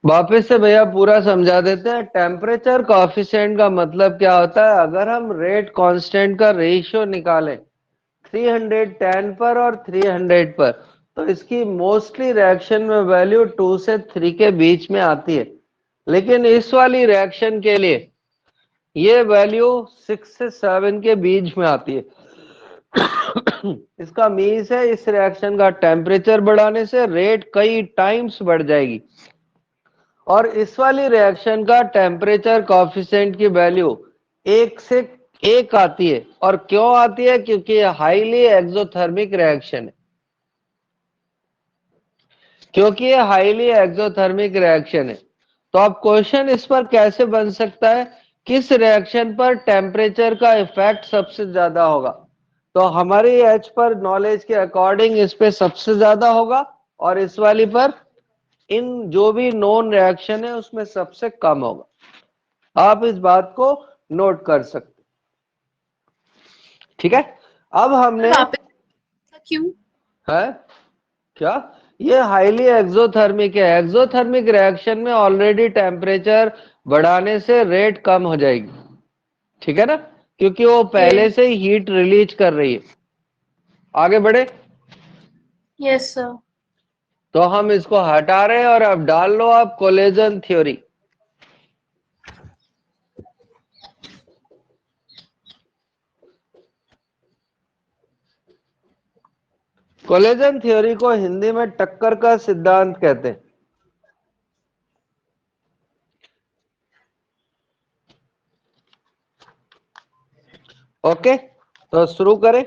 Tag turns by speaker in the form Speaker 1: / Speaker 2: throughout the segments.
Speaker 1: वापिस से भैया पूरा समझा देते हैं। टेम्परेचर कॉफिशिएंट का मतलब क्या होता है? अगर हम रेट कांस्टेंट का रेशियो निकालें 310 पर और 300 पर, तो इसकी मोस्टली रिएक्शन में वैल्यू 2 से 3 के बीच में आती है। लेकिन इस वाली रिएक्शन के लिए ये वैल्यू 6 से 7 के बीच में आती है। इसका मीन्स है इस रिएक्शन का टेम्परेचर बढ़ाने से रेट कई टाइम्स बढ़ जाएगी। और इस वाली रिएक्शन का टेम्परेचर कॉफिशिएंट की वैल्यू 1 से 1 आती है। और क्यों आती है? क्योंकि ये हाईली एक्सोथर्मिक रिएक्शन है। क्योंकि ये हाईली एक्सोथर्मिक रिएक्शन है। तो अब क्वेश्चन इस पर कैसे बन सकता है? किस रिएक्शन पर टेम्परेचर का इफेक्ट सबसे ज्यादा होगा? तो हमारी एच पर नॉलेज के अकॉर्डिंग इस पे सबसे ज्यादा होगा, और इस वाली पर इन जो भी नॉन रिएक्शन है उसमें सबसे कम होगा। आप इस बात को नोट कर सकते। ठीक है, अब हमने
Speaker 2: क्यों
Speaker 1: है क्या, ये हाईली एक्सोथर्मिक है। एक्सोथर्मिक रिएक्शन में ऑलरेडी टेम्परेचर बढ़ाने से रेट कम हो जाएगी। ठीक है ना, क्योंकि वो पहले से ही हीट रिलीज कर रही है। आगे बढ़े।
Speaker 2: Yes sir.
Speaker 1: तो हम इसको हटा रहे हैं और अब डाल लो आप कोलेजन थ्योरी। कोलेजन थ्योरी को हिंदी में टक्कर का सिद्धांत कहते हैं। ओके, तो शुरू करें।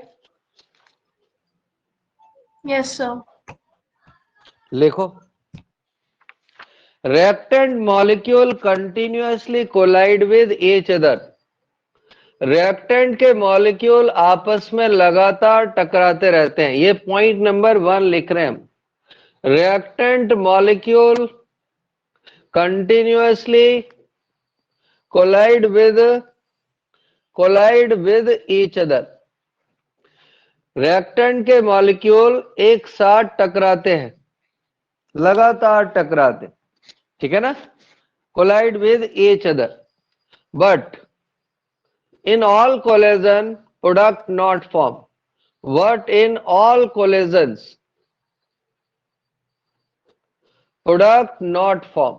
Speaker 2: Yes sir.
Speaker 1: लिखो, reactant molecule continuously collide with each other। Reactant के मॉलिक्यूल आपस में लगातार टकराते रहते हैं। ये पॉइंट नंबर 1 लिख रहे हैं हम। Reactant molecule continuously collide with each other. Reactant के मॉलिक्यूल एक साथ टकराते हैं, लगातार टकराते। ठीक है ना, collide with each other, but in all collision product not form। What in all collisions product not form?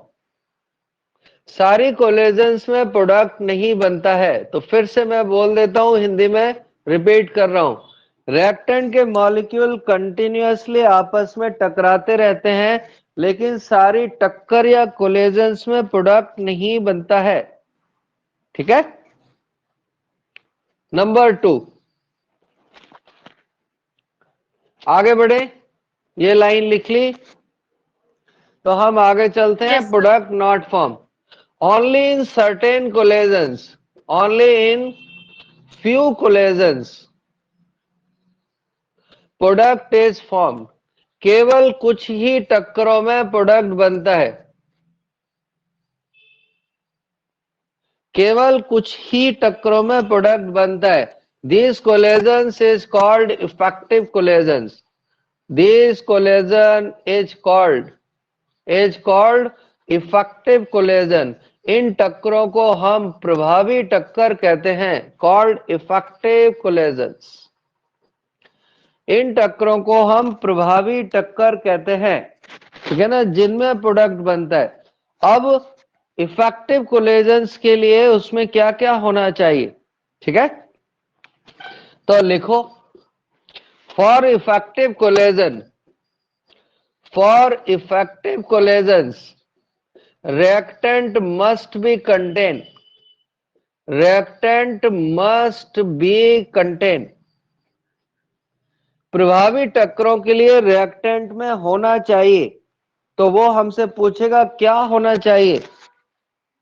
Speaker 1: सारी कोलिजन्स में प्रोडक्ट नहीं बनता है। तो फिर से मैं बोल देता हूं, हिंदी में रिपीट कर रहा हूं। रिएक्टेंट के मॉलिक्यूल कंटिन्यूअसली आपस में टकराते रहते हैं, लेकिन सारी टक्कर या कोलिजन्स में प्रोडक्ट नहीं बनता है। ठीक है, नंबर 2, आगे बढ़े। ये लाइन लिख ली तो हम आगे चलते हैं। Product not form only in certain collisions, only in few collisions product is form. केवल कुछ ही टक्करों में प्रोडक्ट बनता है। केवल कुछ ही टक्करों में प्रोडक्ट बनता है। This collisions is called effective collisions. This collision is called effective collision. इन टक्करों को हम प्रभावी टक्कर कहते हैं, कॉल्ड इफेक्टिव कोलिजन्स। इन टक्करों को हम प्रभावी टक्कर कहते हैं। ठीक है ना, जिनमें प्रोडक्ट बनता है। अब इफेक्टिव कोलिजन्स के लिए उसमें क्या क्या होना चाहिए? ठीक है, तो लिखो, for effective collision, for effective collisions reactant must be contained, reactant must be contained। प्रभावी टक्करों के लिए रिएक्टेंट में होना चाहिए। तो वो हमसे पूछेगा क्या होना चाहिए।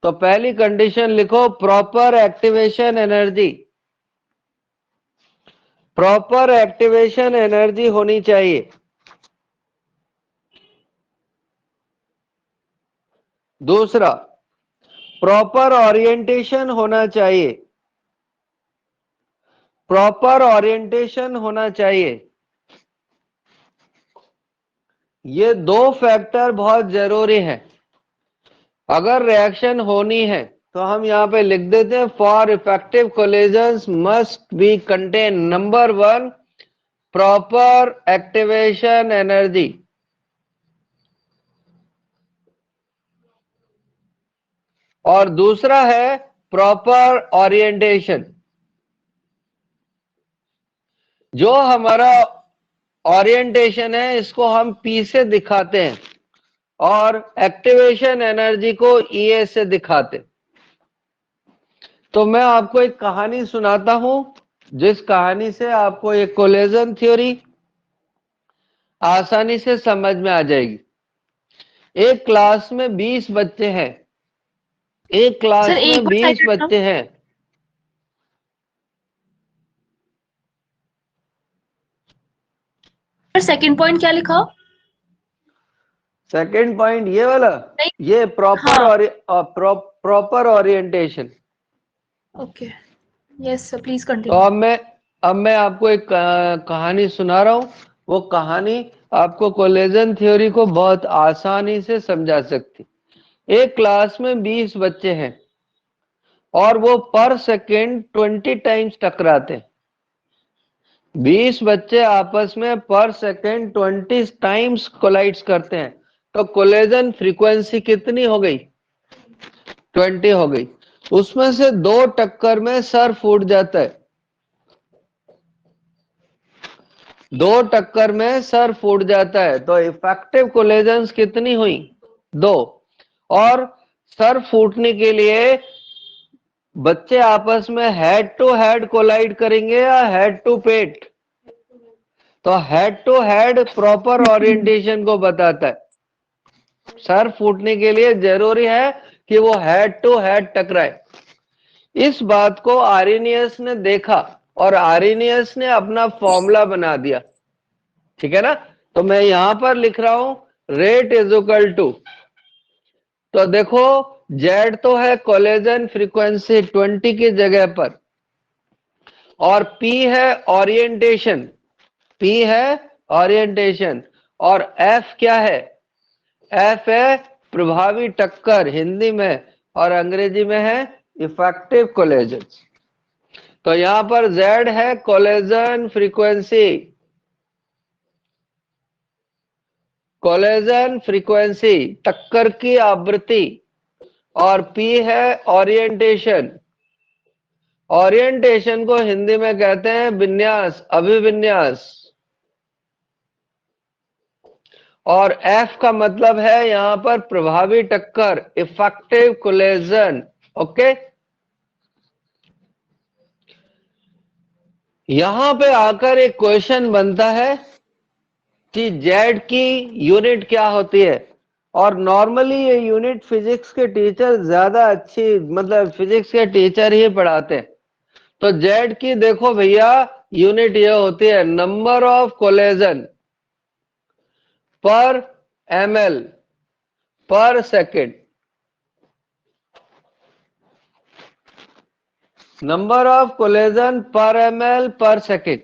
Speaker 1: तो पहली कंडीशन लिखो, proper activation energy. Proper activation energy होनी चाहिए। दूसरा, प्रॉपर ओरिएंटेशन होना चाहिए। प्रॉपर ओरिएंटेशन होना चाहिए। ये दो फैक्टर बहुत जरूरी है। अगर रिएक्शन होनी है तो हम यहाँ पे लिख देते हैं, for effective collisions must be contain number 1 proper activation energy, और दूसरा है प्रॉपर ओरिएंटेशन। जो हमारा ओरिएंटेशन है इसको हम P से दिखाते हैं और एक्टिवेशन एनर्जी को EA से दिखाते। तो मैं आपको एक कहानी सुनाता हूं, जिस कहानी से आपको ये कोलिजन थ्योरी आसानी से समझ में आ जाएगी। एक क्लास में 20 बच्चे हैं। एक
Speaker 2: सर
Speaker 1: क्लास
Speaker 2: एक
Speaker 1: में
Speaker 2: बार
Speaker 1: 20
Speaker 2: साइड रखना।
Speaker 1: बच्चे हैं।
Speaker 2: सर सेकंड पॉइंट क्या लिखा?
Speaker 1: सेकंड पॉइंट ये वाला,
Speaker 2: नहीं।
Speaker 1: ये प्रॉपर
Speaker 2: हाँ।
Speaker 1: और proper orientation.
Speaker 2: Okay. Yes sir, please
Speaker 1: तो
Speaker 2: कंटिन्यू।
Speaker 1: अब मैं आपको एक कहानी सुना रहा हूं। वो कहानी आपको कोलिजन थ्योरी को बहुत आसानी से समझा सकती। एक क्लास में 20 बच्चे हैं और वो पर सेकेंड 20 टाइम्स टकराते हैं। 20 बच्चे आपस में पर सेकेंड 20 टाइम्स कोलाइड्स करते हैं। तो कोलिजन फ्रीक्वेंसी कितनी हो गई? 20 हो गई। उसमें से 2 टक्कर में सर फूट जाता है। 2 टक्कर में सर फूट जाता है। तो इफेक्टिव कोलिजन्स कितनी हुई? 2। और सर फूटने के लिए बच्चे आपस में हेड टू हेड कोलाइड करेंगे या हेड टू पेट? तो head to head proper orientation को बताता है। सर फूटने के लिए जरूरी है कि वो हेड टू हेड टकराए। इस बात को आर्रेनियस ने देखा और आर्रेनियस ने अपना फॉर्मूला बना दिया। ठीक है ना? तो मैं यहां पर लिख रहा हूं रेट इज इक्वल टू, तो देखो जेड तो है कोलिजन फ्रीक्वेंसी 20 की जगह पर, और P है ओरिएंटेशन। P है ओरिएंटेशन, और F क्या है? F है प्रभावी टक्कर हिंदी में, और अंग्रेजी में है इफेक्टिव कोलिजन। तो यहां पर Z है कोलिजन फ्रीक्वेंसी, कोलिजन फ्रीक्वेंसी टक्कर की आवृत्ति, और P है ओरिएंटेशन। ओरिएंटेशन को हिंदी में कहते हैं विन्यास, अभिविन्यास। और F का मतलब है यहां पर प्रभावी टक्कर, इफेक्टिव कोलिजन। ओके, यहां पे आकर एक क्वेश्चन बनता है कि जेड की यूनिट क्या होती है। और नॉर्मली ये यूनिट फिजिक्स के टीचर ज्यादा अच्छी, मतलब फिजिक्स के टीचर ही पढ़ाते हैं। तो जेड की देखो भैया यूनिट ये होती है नंबर ऑफ कोलिजन पर ml पर सेकेंड। नंबर ऑफ कोलिजन पर ml पर सेकेंड,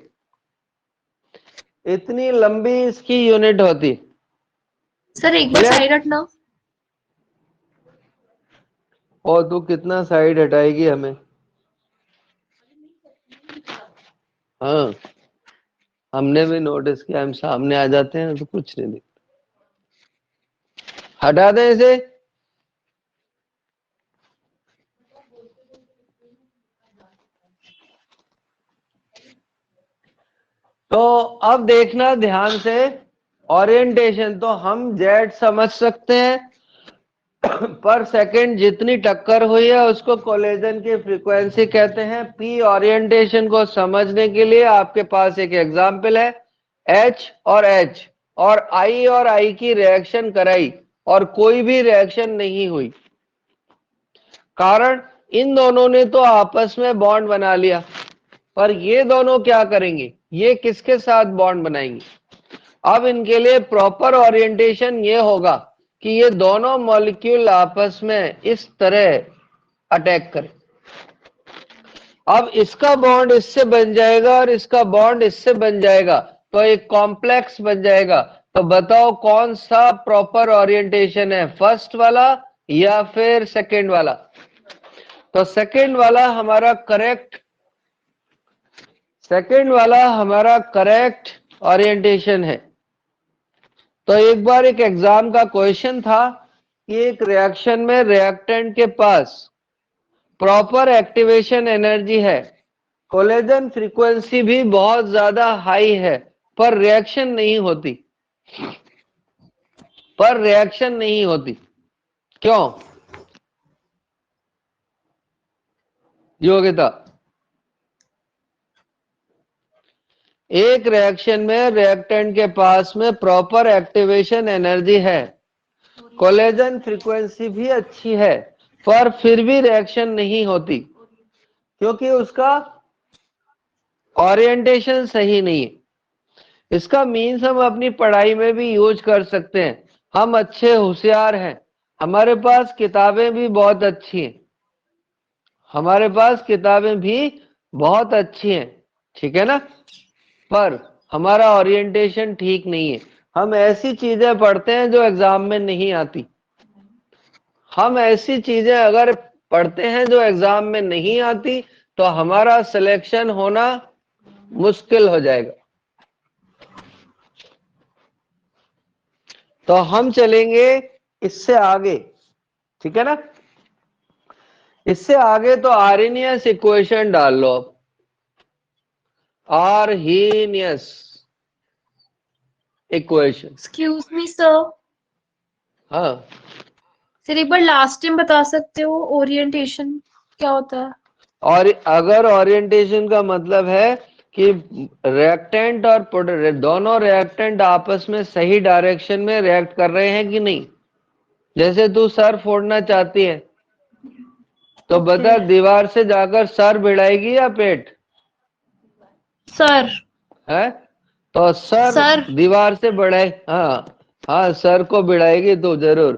Speaker 1: इतनी लंबी इसकी यूनिट होती।
Speaker 2: सर एक बार
Speaker 1: क्लियर?
Speaker 2: साइड हटना।
Speaker 1: और तू कितना साइड हटाएगी हमें? हाँ, हमने भी नोटिस किया, हम सामने आ जाते हैं तो कुछ नहीं दिखता। हटा दें इसे। तो अब देखना ध्यान से, ओरिएंटेशन तो हम जेड समझ सकते हैं। पर सेकंड जितनी टक्कर हुई है उसको कोलिजन की फ्रीक्वेंसी कहते हैं। पी ओरिएंटेशन को समझने के लिए आपके पास एक एग्जांपल है, एच और एच, और आई की रिएक्शन कराई और कोई भी रिएक्शन नहीं हुई। कारण इन दोनों ने तो आपस में बॉन्ड बना लिया, पर ये दोनों क्या करेंगे? ये किसके साथ बॉन्ड बनाएंगे? अब इनके लिए प्रॉपर ओरिएंटेशन ये होगा कि ये दोनों मॉलिक्यूल आपस में इस तरह अटैक करें। अब इसका बॉन्ड इससे बन जाएगा और इसका बॉन्ड इससे बन जाएगा, तो एक कॉम्प्लेक्स बन जाएगा। तो बताओ कौन सा प्रॉपर ओरिएंटेशन है, फर्स्ट वाला या फिर सेकंड वाला? तो सेकंड वाला हमारा करेक्ट ओरिएंटेशन है। तो एक बार एक एग्जाम का क्वेश्चन था कि एक रिएक्शन में रिएक्टेंट के पास प्रॉपर एक्टिवेशन एनर्जी है, कोलेजन फ्रीक्वेंसी भी बहुत ज्यादा हाई है, पर रिएक्शन नहीं होती। क्यों योगिता? एक रिएक्शन में रिएक्टेंट के पास में प्रॉपर एक्टिवेशन एनर्जी है, कोलेजन फ्रीक्वेंसी भी अच्छी है, पर फिर भी रिएक्शन नहीं होती क्योंकि उसका ओरिएंटेशन सही नहीं है। इसका मीन्स हम अपनी पढ़ाई में भी यूज कर सकते हैं। हम अच्छे होशियार हैं, हमारे पास किताबें भी बहुत अच्छी हैं, ठीक है ना, पर हमारा ओरिएंटेशन ठीक नहीं है। हम ऐसी चीजें पढ़ते हैं जो एग्जाम में नहीं आती। हम ऐसी चीजें अगर पढ़ते हैं जो एग्जाम में नहीं आती तो हमारा सिलेक्शन होना मुश्किल हो जाएगा। तो हम चलेंगे इससे आगे, ठीक है ना। इससे आगे तो आर्हेनियस इक्वेशन डाल लो। अब Arrhenius equation,
Speaker 2: excuse me sir,
Speaker 1: हाँ,
Speaker 2: सर एक बार लास्ट टाइम बता सकते हो ओरिएंटेशन क्या होता है?
Speaker 1: और अगर ओरिएंटेशन का मतलब है कि रिएक्टेंट और दोनों रिएक्टेंट आपस में सही डायरेक्शन में रिएक्ट कर रहे हैं कि नहीं। जैसे तू सर फोड़ना चाहती है तो बता, दीवार से जाकर सर भिड़ाएगी या पेट?
Speaker 2: सर।
Speaker 1: है तो सर दीवार से बढ़ाए, हाँ सर को भिड़ाएगी तो जरूर।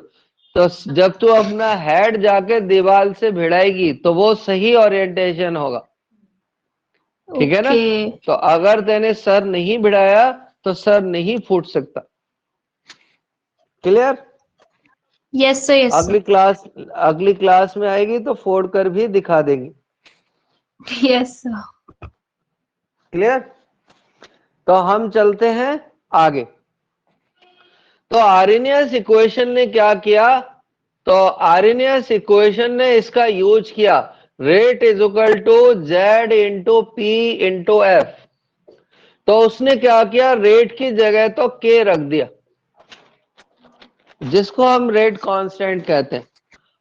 Speaker 1: तो जब तू अपना हेड जाके दीवार से भिड़ाएगी तो वो सही ओरिएंटेशन होगा, ठीक है ना। तो अगर तेने सर नहीं भिड़ाया तो सर नहीं फूट सकता। क्लियर?
Speaker 2: यस सर, यस
Speaker 1: अगली क्लास में आएगी तो फोड़ कर भी दिखा देंगे।
Speaker 2: Yes sir.
Speaker 1: क्लियर? तो हम चलते हैं आगे। तो आर्हेनियस इक्वेशन ने क्या किया? तो आर्हेनियस इक्वेशन ने इसका यूज किया, rate is equal to Z into P into F. तो उसने क्या किया, रेट की जगह तो के रख दिया, जिसको हम रेट कांस्टेंट कहते हैं,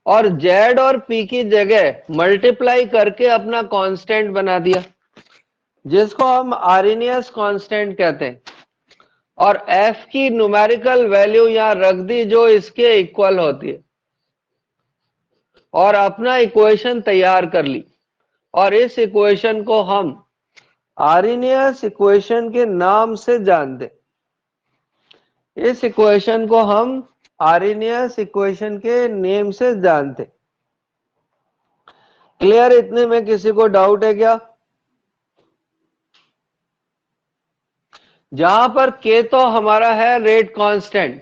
Speaker 1: और जेड और पी की जगह मल्टीप्लाई करके अपना कांस्टेंट बना दिया, जिसको हम आर्हेनियस कांस्टेंट कहते हैं, और एफ की न्यूमेरिकल वैल्यू यहां रख दी जो इसके इक्वल होती है, और अपना इक्वेशन तैयार कर ली। और इस इक्वेशन को हम आर्हेनियस इक्वेशन के नाम से जानते, इस इक्वेशन को हम आर्हेनियस इक्वेशन के नेम से जानते। क्लियर? इतने में किसी को डाउट है क्या? जहां पर के तो हमारा है रेट कांस्टेंट,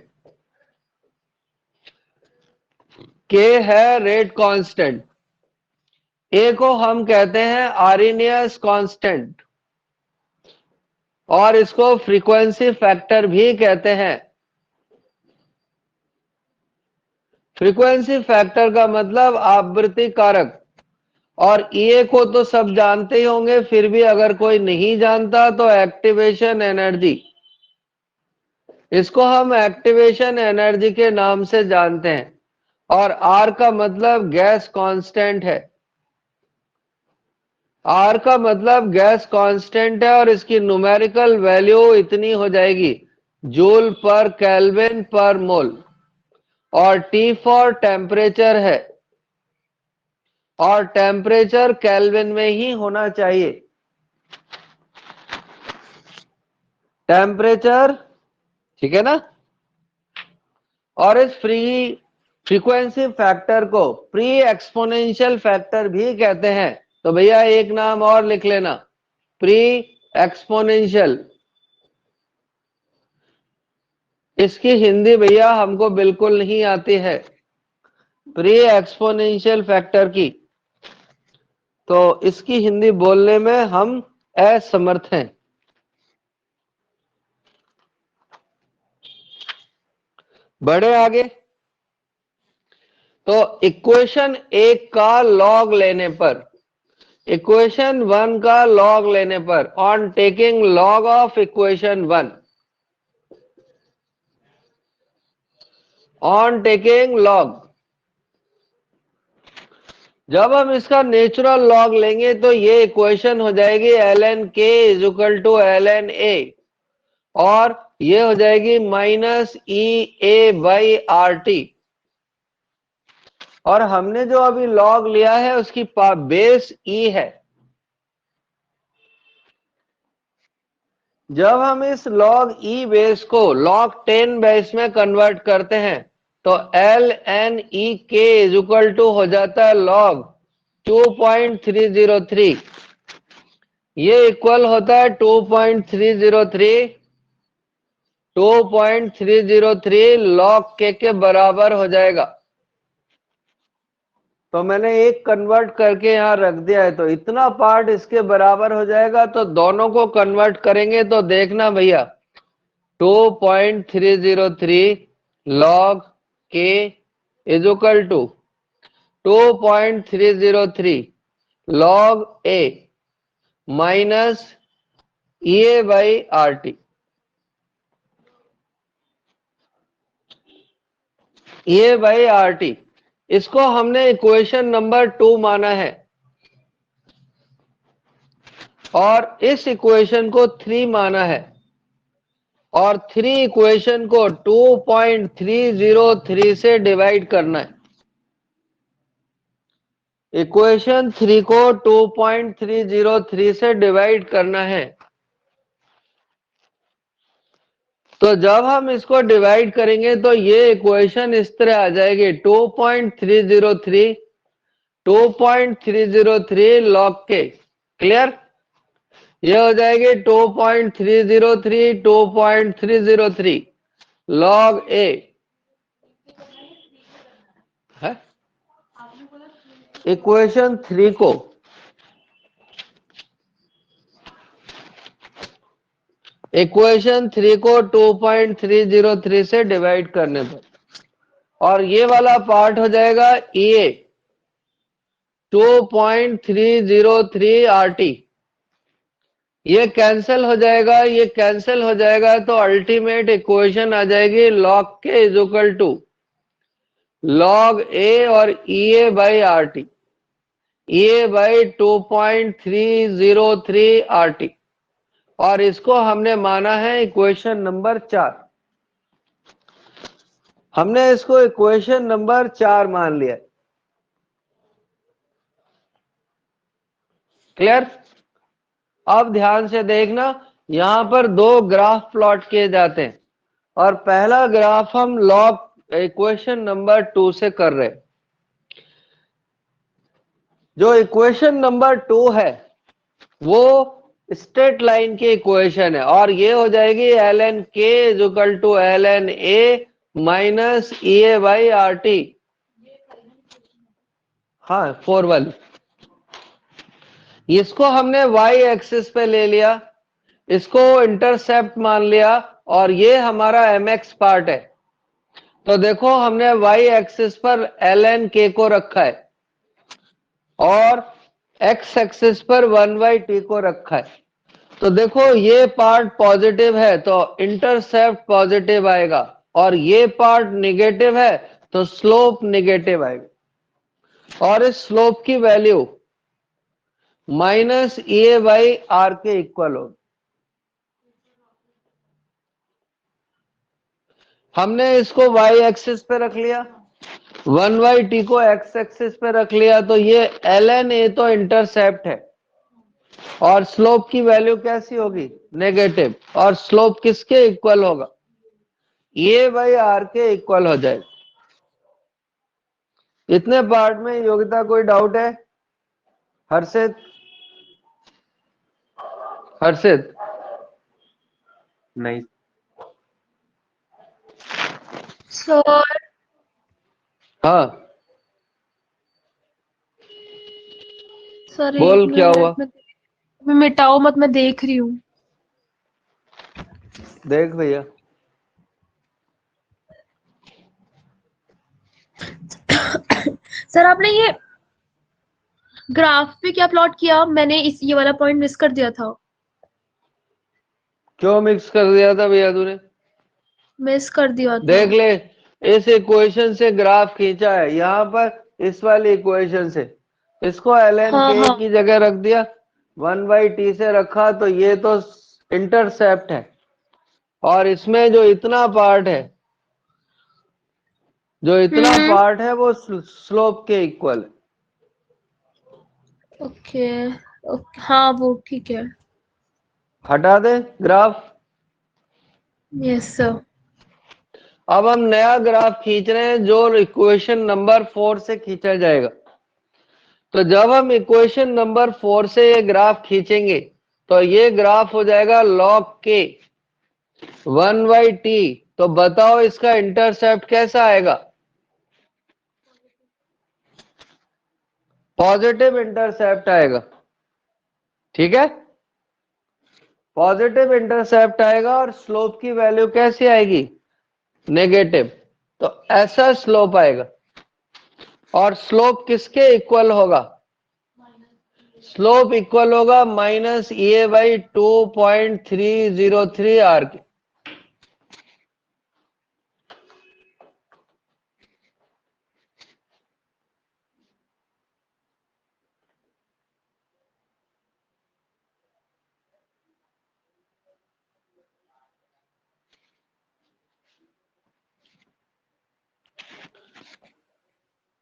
Speaker 1: के है रेट कांस्टेंट, ए को हम कहते हैं आर्हेनियस कांस्टेंट, और इसको फ्रीक्वेंसी फैक्टर भी कहते हैं। फ्रीक्वेंसी फैक्टर का मतलब आवृत्ति कारक, और ए को तो सब जानते ही होंगे, फिर भी अगर कोई नहीं जानता तो एक्टिवेशन एनर्जी, इसको हम एक्टिवेशन एनर्जी के नाम से जानते हैं। और आर का मतलब गैस कांस्टेंट है, आर का मतलब गैस कांस्टेंट है, और इसकी न्यूमेरिकल वैल्यू इतनी हो जाएगी, जूल पर केल्विन पर मोल। और टी फॉर टेम्परेचर है, और टेम्परेचर केल्विन में ही होना चाहिए, टेम्परेचर, ठीक है ना। और इस फ्रीक्वेंसी फैक्टर को प्री एक्सपोनेंशियल फैक्टर भी कहते हैं। तो भैया एक नाम और लिख लेना, प्री एक्सपोनेंशियल। इसकी हिंदी भैया हमको बिल्कुल नहीं आती है, प्री एक्सपोनेंशियल फैक्टर की, तो इसकी हिंदी बोलने में हम असमर्थ हैं। बढ़े आगे। तो इक्वेशन 1 का लॉग लेने पर, इक्वेशन 1 का लॉग लेने पर, on taking log of equation 1, on taking log, जब हम इसका नेचुरल लॉग लेंगे तो ये इक्वेशन हो जाएगी ln k is equal to ln a, और ये हो जाएगी minus E A by R T. और हमने जो अभी लॉग लिया है उसकी बेस ई है। जब हम इस लॉग ई बेस को log 10 बेस में कन्वर्ट करते हैं तो ln e k is equal to हो जाता है log 2.303। ये इक्वल होता है 2.303, 2.303 log k के बराबर हो जाएगा। तो मैंने एक कन्वर्ट करके यहां रख दिया है, तो इतना पार्ट इसके बराबर हो जाएगा। तो दोनों को कन्वर्ट करेंगे तो देखना भैया, 2.303 log k is equal to 2.303 log a minus A by R T. A by R T, इसको हमने इक्वेशन नंबर 2 माना है, और इस इक्वेशन को 3 माना है, और 3 इक्वेशन को 2.303 से डिवाइड करना है। इक्वेशन 3 को 2.303 से डिवाइड करना है। तो जब हम इसको डिवाइड करेंगे तो ये इक्वेशन इस तरह आ जाएगी, 2.303 log के। क्लियर? ये हो जाएगी 2.303 log a है। इक्वेशन 3 को इक्वेशन 3 को 2.303 से डिवाइड करने पर, और ये वाला पार्ट हो जाएगा ए 2.303 RT। ये कैंसिल हो जाएगा, ये कैंसिल हो जाएगा, तो अल्टीमेट इक्वेशन आ जाएगी log k is equal to log a और E A by R T, A by 2.303 RT। और इसको हमने माना है इक्वेशन नंबर 4। हमने इसको इक्वेशन नंबर 4 मान लिया। क्लियर? अब ध्यान से देखना, यहां पर 2 ग्राफ प्लॉट किए जाते हैं, और पहला ग्राफ हम लॉग इक्वेशन नंबर 2 से कर रहे हैं। जो इक्वेशन नंबर 2 है वो स्ट्रेट लाइन की इक्वेशन है, और ये हो जाएगी ln k is equal to ln a minus E A by R T. हाँ 4 वाली, इसको हमने y एक्सिस पे ले लिया, इसको इंटरसेप्ट मान लिया, और ये हमारा mx पार्ट है। तो देखो हमने y एक्सिस पर ln k को रखा है, और x एक्सिस पर 1/t को रखा है। तो देखो ये पार्ट पॉजिटिव है तो इंटरसेप्ट पॉजिटिव आएगा, और ये पार्ट निगेटिव है तो स्लोप निगेटिव आएगा, और इस स्लोप की value minus A by R के इक्वल होगी। हमने इसको y एक्सिस पे रख लिया, 1/t को x एक्सिस पे रख लिया, तो ये ln a तो इंटरसेप्ट है, और स्लोप की वैल्यू कैसी होगी? नेगेटिव। और स्लोप किसके इक्वल होगा? ए बाई आर के इक्वल हो जाएगा। इतने पार्ट में योगिता कोई डाउट है? हर्षित, हर्षित
Speaker 3: नहीं
Speaker 2: सर
Speaker 1: हाँ
Speaker 2: सर
Speaker 1: बोल,
Speaker 2: एक
Speaker 1: क्या हुआ?
Speaker 2: मिनट में मिटाओ मत, मैं देख रही हूँ।
Speaker 1: देख भैया,
Speaker 2: सर आपने ये ग्राफ पे क्या प्लॉट किया? मैंने ये वाला पॉइंट मिस कर दिया था।
Speaker 1: क्यों मिक्स कर दिया था भैया तूने?
Speaker 2: मिस कर दिया था।
Speaker 1: देख ले, इस इक्वेशन से ग्राफ खींचा है यहाँ पर, इस वाली इक्वेशन से इसको ln
Speaker 2: हाँ
Speaker 1: k
Speaker 2: हाँ
Speaker 1: की जगह रख दिया, 1/t से रखा, तो ये तो इंटरसेप्ट है, और इसमें जो इतना पार्ट है,
Speaker 2: हम्म।
Speaker 1: वो स्लोप के इक्वल है।
Speaker 2: ओके ओके, हाँ वो ठीक है।
Speaker 1: हटा दे ग्राफ।
Speaker 2: Yes sir.
Speaker 1: अब हम नया ग्राफ खींच रहे हैं जो इक्वेशन नंबर 4 से खींचा जाएगा। तो जब हम इक्वेशन नंबर 4 से ये ग्राफ खींचेंगे तो ये ग्राफ हो जाएगा log k 1/t। तो बताओ इसका इंटरसेप्ट कैसा आएगा? पॉजिटिव इंटरसेप्ट आएगा, ठीक है, पॉजिटिव इंटरसेप्ट आएगा। और स्लोप की वैल्यू कैसी आएगी? नेगेटिव। तो ऐसा स्लोप आएगा। और स्लोप किसके इक्वल होगा? स्लोप इक्वल होगा -a/2.303 r के।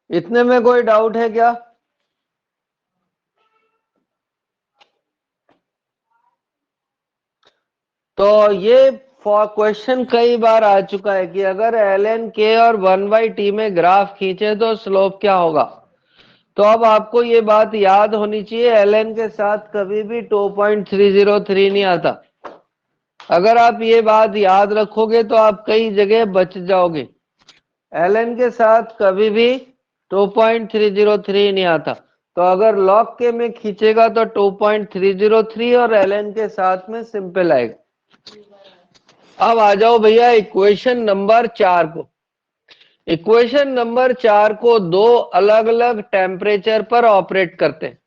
Speaker 1: इतने में कोई डाउट है क्या? तो ये क्वेश्चन कई बार आ चुका है कि अगर ln k और 1/t में ग्राफ खींचे तो स्लोप क्या होगा। तो अब आपको ये बात याद होनी चाहिए, ln के साथ कभी भी 2.303 नहीं आता। अगर आप ये बात याद रखोगे तो आप कई जगह बच जाओगे। ln के साथ कभी भी 2.303 नहीं आता। तो अगर log के में खींचेगा तो 2.303 और ln के साथ में सिंपल आएगा। अब आ जाओ भैया इक्वेशन नंबर 4 को। इक्वेशन नंबर 4 को दो अलग अलग टेम्परेचर पर ऑपरेट करते हैं।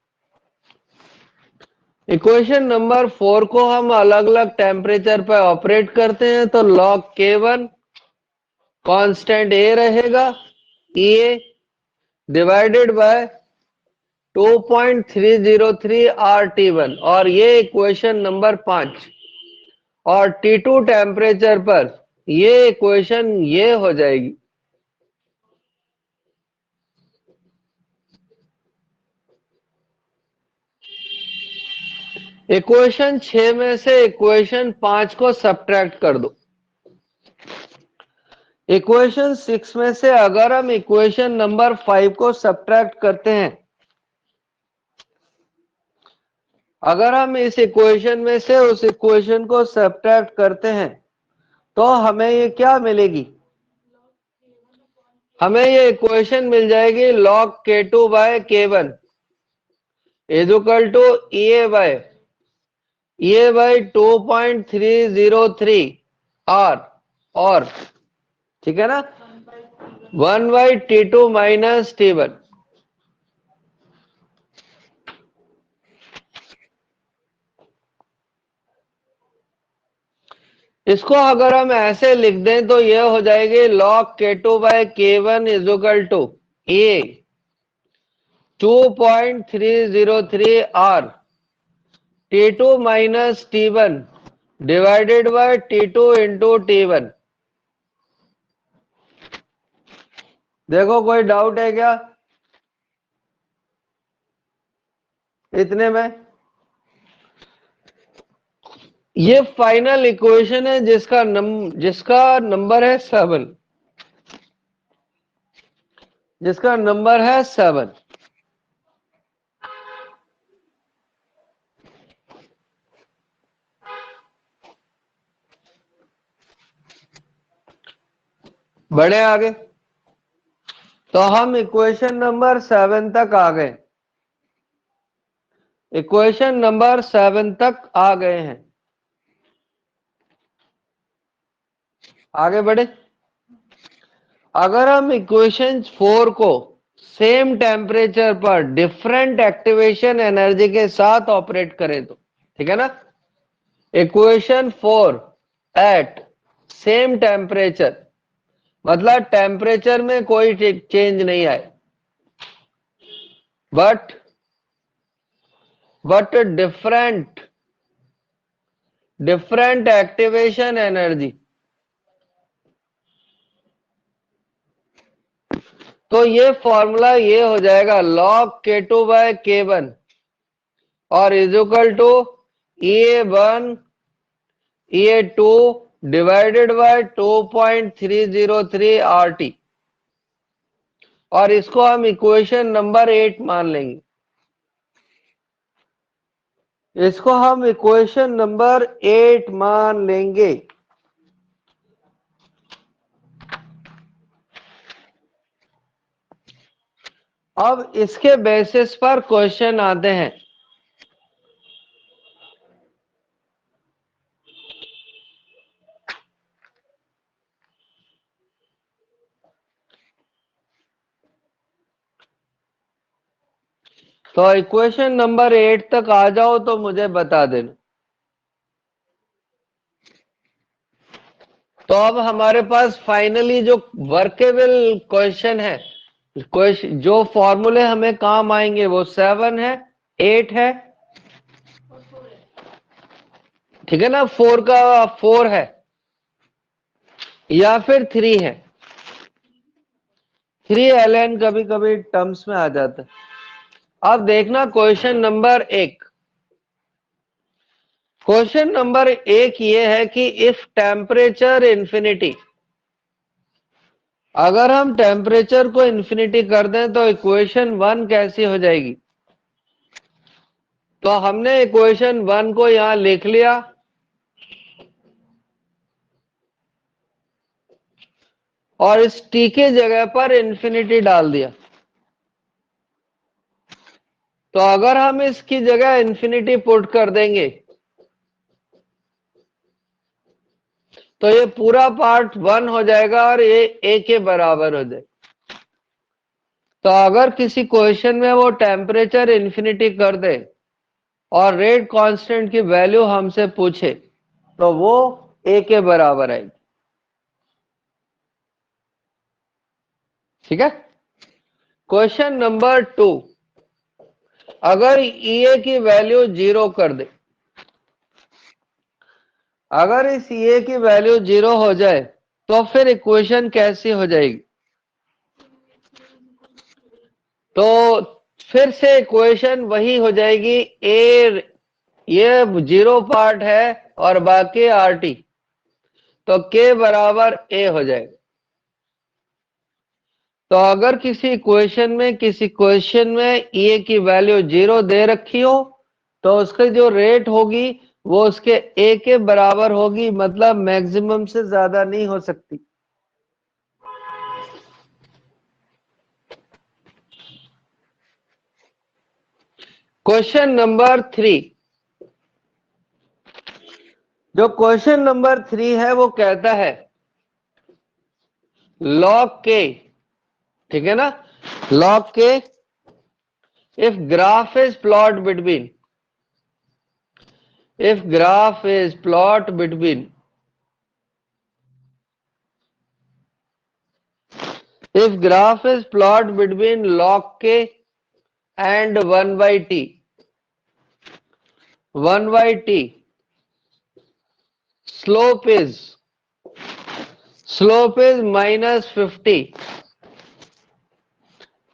Speaker 1: इक्वेशन नंबर 4 को हम अलग अलग टेम्परेचर पर ऑपरेट करते हैं, तो log k1 कांस्टेंट a रहेगा, ए डिवाइडेड बाय 2.303 RT1, और ये इक्वेशन नंबर 5। और T2 टेम्परेचर पर ये इक्वेशन ये हो जाएगी। इक्वेशन 6 में से इक्वेशन 5 को सब्ट्रैक्ट कर दो। इक्वेशन 6 में से अगर हम इक्वेशन नंबर 5 को सब्ट्रैक्ट करते हैं, अगर हम इस इक्वेशन में से उस इक्वेशन को सब्ट्रैक्ट करते हैं तो हमें ये क्या मिलेगी? हमें ये इक्वेशन मिल जाएगी log k2 by k1 is equal to A by 2.303 r, और ठीक है ना, 1/T2 माइनस T1। इसको अगर हम ऐसे लिख दें तो ये हो जाएगी log k2 by k1 is equal to A 2.303 r T2 minus T1 divided by T2 into T1। देखो कोई डाउट है क्या इतने में? ये फाइनल इक्वेशन है जिसका नंबर है 7, जिसका नंबर है 7। बढ़े आगे। तो हम इक्वेशन नंबर 7 तक आ गए, इक्वेशन नंबर 7 तक आ गए हैं। आगे बढ़े। अगर हम इक्वेशन 4 को सेम टेम्परेचर पर डिफरेंट एक्टिवेशन एनर्जी के साथ ऑपरेट करें तो, ठीक है ना, इक्वेशन 4 एट सेम टेम्परेचर मतलब टेम्परेचर में कोई चेंज नहीं आए, बट डिफरेंट एक्टिवेशन एनर्जी। तो ये फॉर्मूला ये हो जाएगा log K2 बाय K1 और is equal to EA1 EA2 divided by 2.303 RT, और इसको हम इक्वेशन नंबर 8 मान लेंगे। इसको हम इक्वेशन नंबर 8 मान लेंगे। अब इसके बेसिस पर क्वेश्चन आते हैं। तो इक्वेशन नंबर 8 तक आ जाओ तो मुझे बता देना। तो अब हमारे पास फाइनली जो वर्केबल क्वेश्चन है, जो फॉर्मूले हमें काम आएंगे वो 7 है, 8 है, ठीक है ना, 4 का 4 है या फिर 3 है। 3 ln कभी कभी टर्म्स में आ जाता है। अब देखना क्वेश्चन नंबर 1। क्वेश्चन नंबर 1 ये है कि इफ टेम्परेचर इंफिनिटी, अगर हम टेम्परेचर को इंफिनिटी कर दें तो इक्वेशन 1 कैसी हो जाएगी। तो हमने इक्वेशन 1 को यहां लिख लिया और इस टी के जगह पर इंफिनिटी डाल दिया। तो अगर हम इसकी जगह इंफिनिटी पुट कर देंगे तो ये पूरा पार्ट 1 हो जाएगा और ये a के बराबर हो जाएगा। तो अगर किसी क्वेश्चन में वो टेम्परेचर इंफिनिटी कर दे और रेट कांस्टेंट की वैल्यू हमसे पूछे तो वो a के बराबर आएगी। ठीक है। क्वेश्चन नंबर 2, अगर EA की वैल्यू 0 कर दे, अगर इस EA की वैल्यू 0 हो जाए तो फिर इक्वेशन कैसी हो जाएगी। तो फिर से इक्वेशन वही हो जाएगी, ए ये 0 पार्ट है और बाकी RT, तो K बराबर A हो जाएगा। तो अगर किसी क्वेश्चन में EA की वैल्यू 0 दे रखी हो तो उसकी जो रेट होगी वो उसके A के बराबर होगी, मतलब मैक्सिमम से ज्यादा नहीं हो सकती। क्वेश्चन नंबर 3, जो क्वेश्चन नंबर 3 है वो कहता है log K, ठीक है ना, log K if graph is plot between if graph is plot between log K and 1 by T, 1 by T, slope is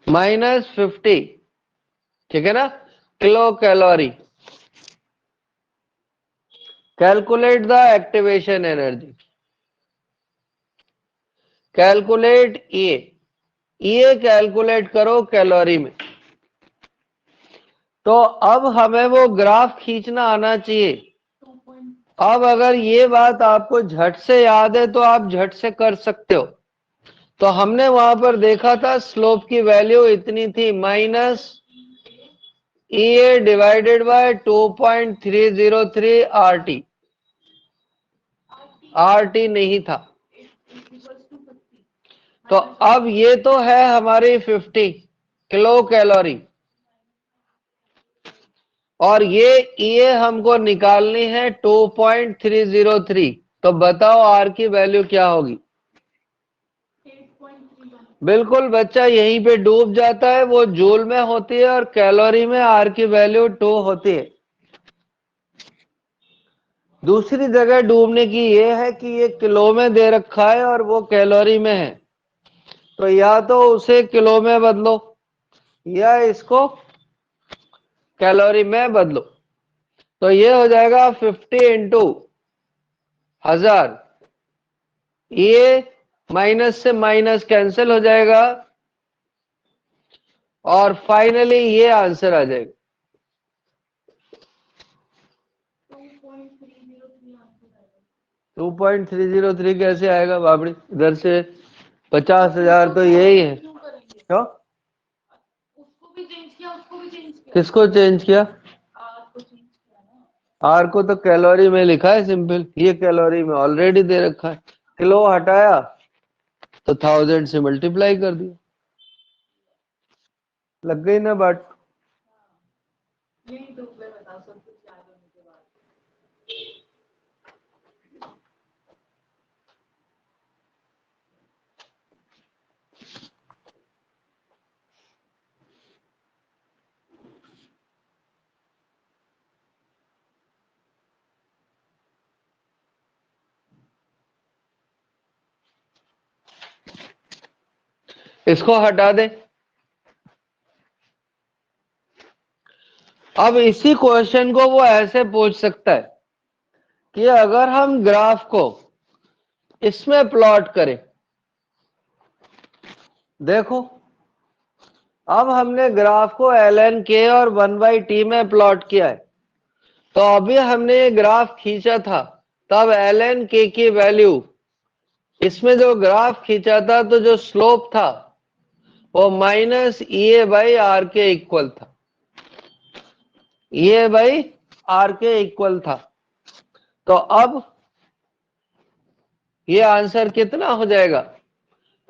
Speaker 1: -50, ठीक है ना, kilo calorie. Calculate the activation energy, calculate EA calculate करो calorie में। तो अब हमें वो graph खींचना आना चाहिए। अब अगर ये बात आपको झट से याद है तो आप झट से कर सकते हो। तो हमने वहां पर देखा था स्लोप की वैल्यू इतनी थी minus EA divided by 2.303 RT। RT नहीं था। तो अब ये तो है हमारी 50 किलो कैलोरी, और ये EA हमको निकालनी है 2.303। तो बताओ R की वैल्यू क्या होगी? बिल्कुल बच्चा यहीं पे डूब जाता है, वो जूल में होती है और कैलोरी में R की वैल्यू 2 होती है। दूसरी जगह डूबने की ये है कि ये किलो में दे रखा है और वो कैलोरी में है, तो या तो उसे किलो में बदलो या इसको कैलोरी में बदलो। तो ये हो जाएगा 50 इंटू 1000, ये माइनस से माइनस कैंसिल हो जाएगा और फाइनली ये आंसर आ जाएगा। 2.303 कैसे आएगा बाबड़ी? इधर से 50,000 तो यही है। क्यों? किसको चेंज किया? आर को तो कैलोरी में लिखा है सिंपल, ये कैलोरी में ऑलरेडी दे रखा है। किलो हटाया तो 1000 से मल्टीप्लाई कर दिया, लग गई ना बात? इसको हटा दे। अब इसी क्वेश्चन को वो ऐसे पूछ सकता है कि अगर हम ग्राफ को इसमें प्लॉट करें, देखो अब हमने ग्राफ को ln k और 1/t में प्लॉट किया है। तो अभी हमने ये ग्राफ खींचा था, तब ln k की वैल्यू, इसमें जो ग्राफ खींचा था तो जो स्लोप था वो माइनस EA बाई आर के इक्वल था। EA बाई आर के इक्वल था। तो अब ये आंसर कितना हो जाएगा?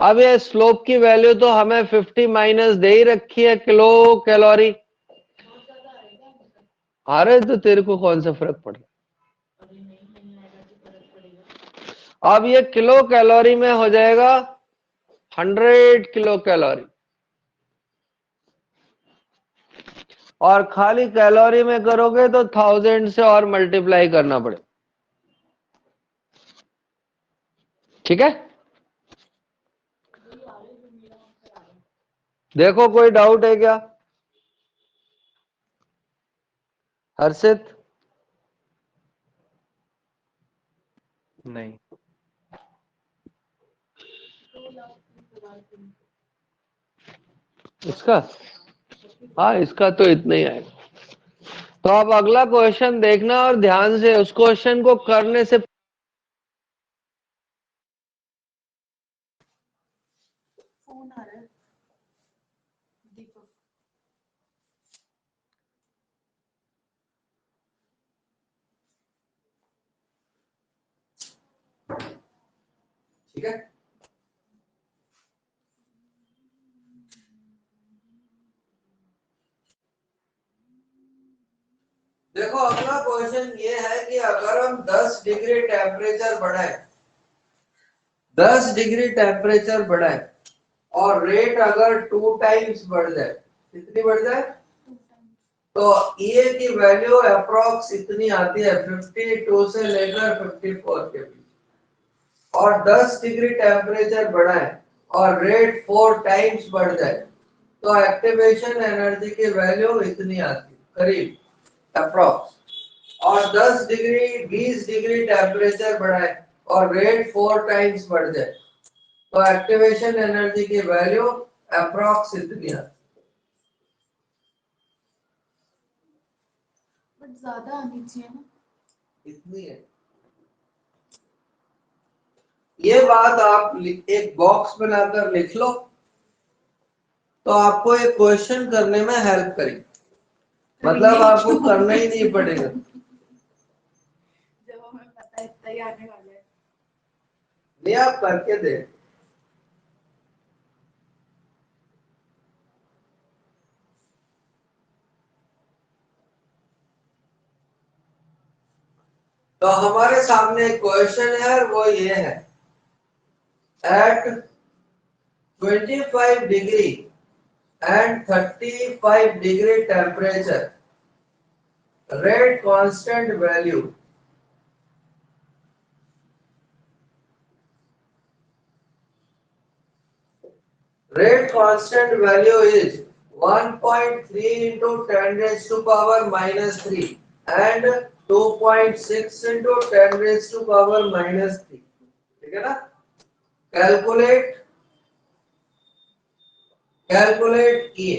Speaker 1: अब ये स्लोप की वैल्यू तो हमें 50 माइनस दे ही रखी है किलो कैलोरी। अरे तो तेरे को कौन सा फर्क पड़ रहा? अब ये किलो कैलोरी में हो जाएगा 100 किलो कैलोरी, और खाली कैलोरी में करोगे तो 1000 से और मल्टीप्लाई करना पड़े। ठीक है, देखो कोई डाउट है क्या? हर्षित?
Speaker 3: नहीं।
Speaker 1: इसका, हाँ इसका तो इतना ही आएगा। तो अब अगला क्वेश्चन देखना और ध्यान से उस क्वेश्चन को करने से
Speaker 2: फोन आ रहा है दीपक।
Speaker 1: ठीक है। देखो अगला क्वेश्चन ये है कि अगर हम 10 डिग्री टेम्परेचर बढ़ाए, 10 डिग्री टेम्परेचर बढ़ाए और रेट अगर 2 टाइम्स बढ़ जाए, कितनी बढ़ जाए? तो ये की वैल्यू अप्रोक्स इतनी आती है 52 से लेकर 54 के बीच, और 10 डिग्री टेम्परेचर बढ़ाए और रेट 4 टाइम्स बढ़ जाए तो एक्टिवेशन एनर्जी की वैल्यू इतनी आती है करीब अप्रोक्स। और 10 डिग्री 20 डिग्री टेम्परेचर बढ़ाए और रेट 4 टाइम्स बढ़ जाए तो एक्टिवेशन एनर्जी की वैल्यू अप्रोक्स इतनी आती है।
Speaker 2: बट ज्यादा आनी चाहिए ना।
Speaker 1: इतनी है, ये बात आप एक बॉक्स बनाकर लिख लो, तो आपको एक क्वेश्चन करने में हेल्प करेगी, मतलब आपको करना ही नहीं पड़ेगा।
Speaker 2: जब हमें पता है इतना ही आने वाला है।
Speaker 1: नहीं, आप करके दे। तो हमारे सामने एक क्वेश्चन है और वो ये है, at 25 degree and 35 degree temperature, rate constant value is 1.3 into 10 raised to power minus 3 and 2.6 into 10 raised to power minus 3। ठीक है ना? कैलकुलेट किए,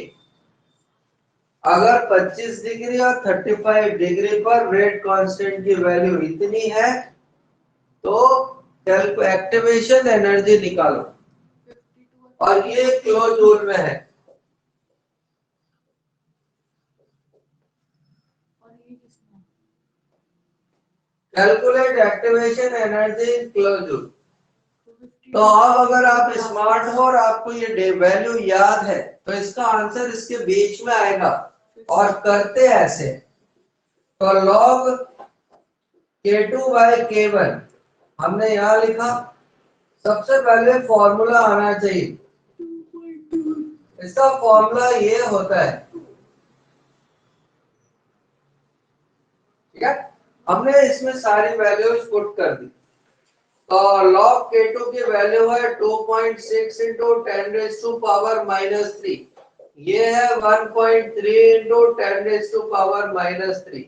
Speaker 1: अगर 25 डिग्री और 35 डिग्री पर रेट कांस्टेंट की वैल्यू इतनी है तो एक्टिवेशन एनर्जी निकालो, और ये किलो जूल में है। Calculate activation energy in kilo joule. तो अब अगर आप स्मार्ट हो और आपको ये वैल्यू याद है तो इसका आंसर इसके बीच में आएगा। और करते ऐसे, तो log K2 बाय K1 हमने यहां लिखा। सबसे पहले फॉर्मूला आना चाहिए, इसका फॉर्मूला ये होता है, ठीक है? हमने इसमें सारी वैल्यूज पुट कर दी। तो log K2 की वैल्यू है 2.6 into 10 raised to power minus 3, ये है 1.3 into 10 raised to power minus 3।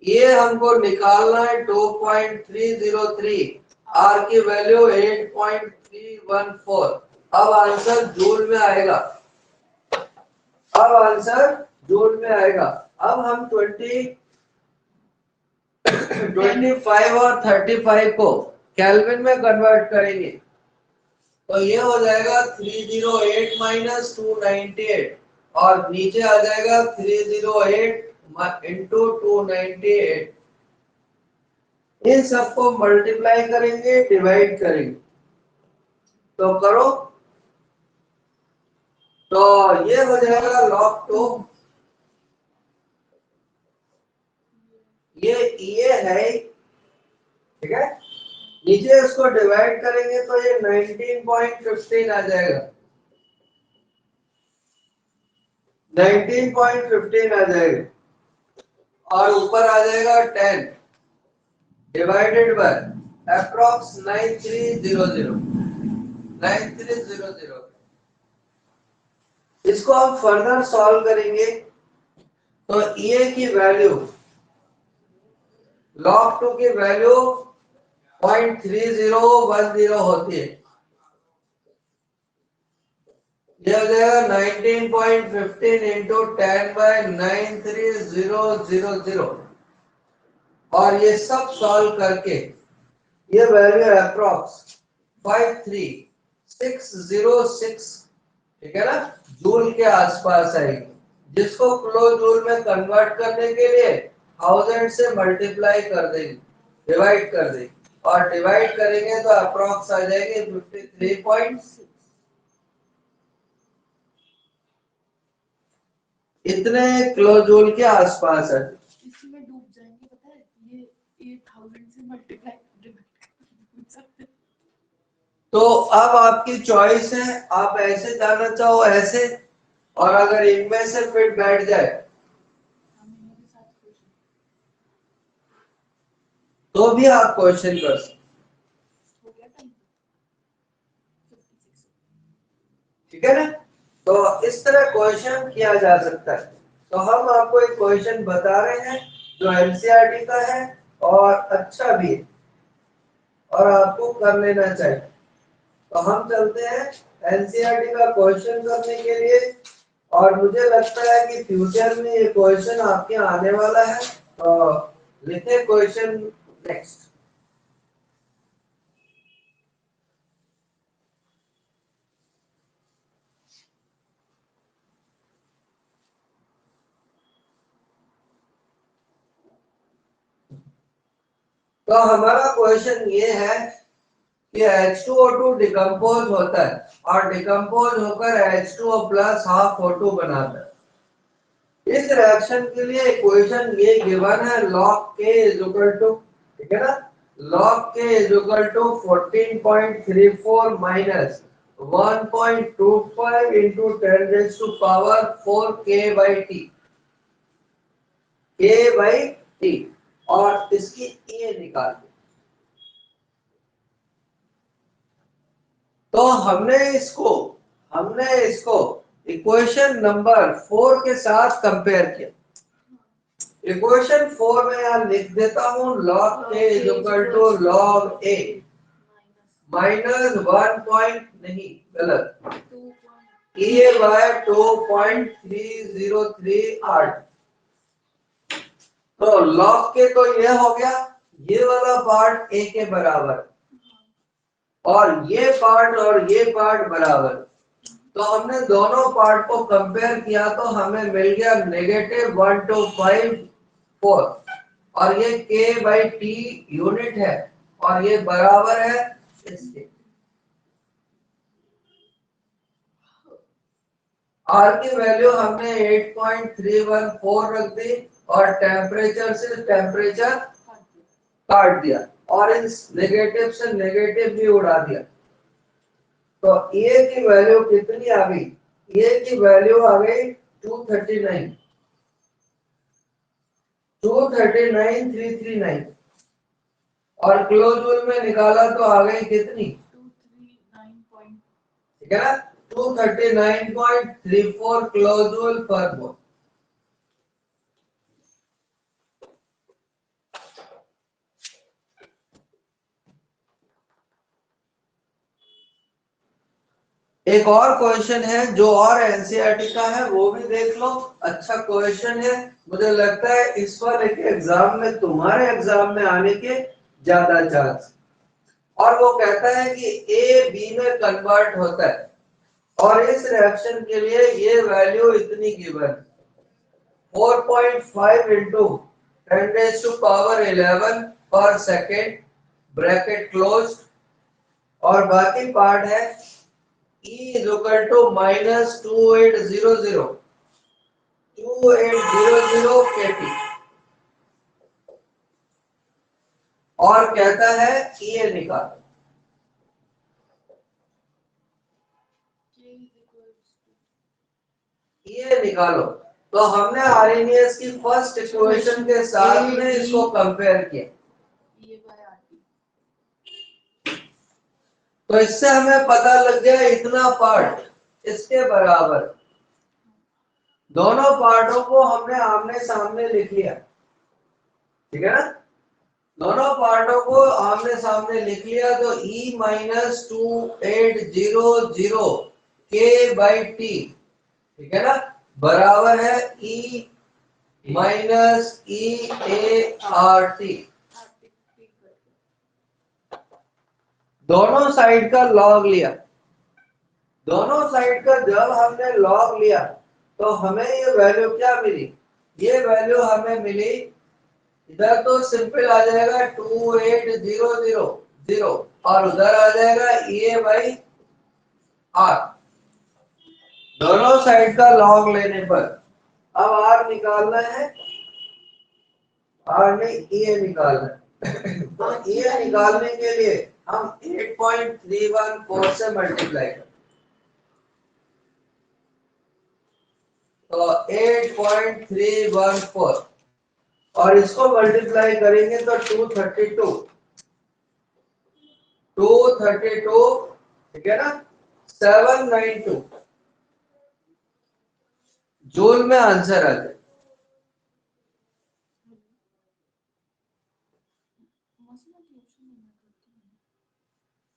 Speaker 1: ये हमको निकालना है 2.303, R की वैल्यू 8.314। अब आंसर जूल में आएगा, अब हम 25 और 35 को केल्विन में कन्वर्ट करेंगे, तो ये हो जाएगा 308 माइनस 298 और नीचे आ जाएगा 308 इंटू 298। इन सबको मल्टीप्लाई करेंगे, डिवाइड करेंगे, तो करो, तो ये हो जाएगा log 2, ये है, ठीक है? नीचे इसको डिवाइड करेंगे तो ये 19.15 आ जाएगा, 19.15 आ जाएगा, और ऊपर आ जाएगा 10 डिवाइडेड बाय अप्रॉक्स 9300। इसको हम फर्दर सॉल्व करेंगे तो ये की वैल्यू log 2 की वैल्यू 0.3010 होती है, ये हो जाएगा 19.15 इंटू 10 बाय 93000, और ये सब सॉल्व करके ये वैल्यू अप्रॉक्स 53606, ठीक है ना, जूल के आसपास आएगी, जिसको किलो जूल में कन्वर्ट करने के लिए 1000 से मल्टीप्लाई कर देंगे, डिवाइड कर देंगे, और डिवाइड करेंगे तो अप्रॉक्स आ जाएगी 53.6। इतने किलो जूल के आसपास है।
Speaker 2: इसमें डूब जाएंगे, पता है, ये 8000 से मल्टीप्लाई
Speaker 1: तो अब आपकी चॉइस है, आप ऐसे जाना चाहो ऐसे, और अगर इनमें से फिट बैठ जाए तो भी आप क्वेश्चन कर सकते, ठीक है ना? तो इस तरह क्वेश्चन किया जा सकता है। तो हम आपको एक क्वेश्चन बता रहे हैं जो एनसीईआरटी का है और अच्छा भी है और आपको कर लेना चाहिए। तो हम चलते हैं एनसीईआरटी का क्वेश्चन करने के लिए, और मुझे लगता है कि फ्यूचर में ये क्वेश्चन आपके आने वाला है। तो लिखे क्वेश्चन नेक्स्ट। तो हमारा क्वेश्चन ये है कि H2O2 डिकम्पोज होता है और डिकम्पोज होकर H2O प्लस हाफ O2 बनाता है। इस रिएक्शन के लिए इक्वेशन ये गिवन है log K is equal to, ठीक है ना, log K is equal to 14.34 minus 1.25 into 10 raised to power 4 K by T, K by T, और इसकी A निकाल दी। तो हमने इसको इक्वेशन नंबर 4 के साथ कंपेयर किया। इक्वेशन 4 में यहाँ लिख देता हूँ log K is equal to log A minus 1 point नहीं गलत A बाय 2.3038। तो log K तो ये हो गया, ये वाला पार्ट A के बराबर और ये पार्ट बराबर। तो हमने दोनों पार्ट को कंपेयर किया तो हमें मिल गया -1254 और ये K बाई T यूनिट है और ये बराबर है इसके। R की वैल्यू हमने 8.314 रख दी और टेम्परेचर से टेम्परेचर काट दिया और इस नेगेटिव से नेगेटिव भी उड़ा दिया। तो A की वैल्यू कितनी आ गई? A की वैल्यू आ गई 239,339 और क्लोजूल में निकाला तो आ गई कितनी? 239. ठीक है ना, 239.34 क्लोजूल पर मोल। एक और क्वेश्चन है जो और एनसीईआरटी का है, वो भी देख लो। अच्छा क्वेश्चन है, मुझे लगता है इस बार एक एग्जाम में तुम्हारे एग्जाम में आने के ज्यादा चांस। और वो कहता है कि ए बी में कन्वर्ट होता है और इस रिएक्शन के लिए ये वैल्यू इतनी given 4.5 into 10 raised to power 11 पर सेकेंड ब्रैकेट क्लोज और बाकी पार्ट है E is equal to minus 2800 kT और कहता है E निकालो। E निकालो तो हमने आरएनएस की फर्स्ट इक्वेशन के साथ में इसको कंपेयर किया। तो इससे हमें पता लग गया इतना पार्ट इसके बराबर। दोनों पार्टों को हमने आमने सामने लिख लिया, ठीक है ना, दोनों पार्टों को आमने सामने लिख लिया। तो E minus 2800 K by T, ठीक है ना, बराबर है E माइनस EART। दोनों साइड का लॉग लिया। दोनों साइड का जब हमने लॉग लिया तो हमें ये वैल्यू क्या मिली? ये वैल्यू हमें मिली, इधर तो सिंपल आ जाएगा 2800 और उधर आ जाएगा E बाई R। दोनों साइड का लॉग लेने पर अब R निकालना है, R में E निकालना है। तो E निकालने के लिए हम 8.314 से मल्टीप्लाई करें तो 8.314 और इसको मल्टीप्लाई करेंगे तो 232, ठीक है ना, 792 जूल में आंसर आ जाए।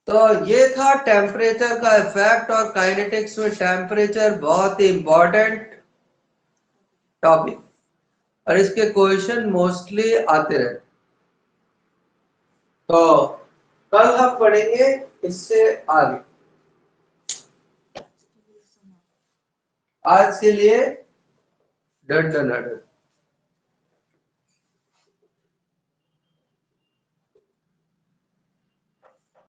Speaker 1: तो ये था टेम्परेचर का इफेक्ट और काइनेटिक्स में टेम्परेचर बहुत ही इंपॉर्टेंट टॉपिक और इसके क्वेश्चन मोस्टली आते रहे। तो कल हम पढ़ेंगे इससे आगे। आज के लिए डन।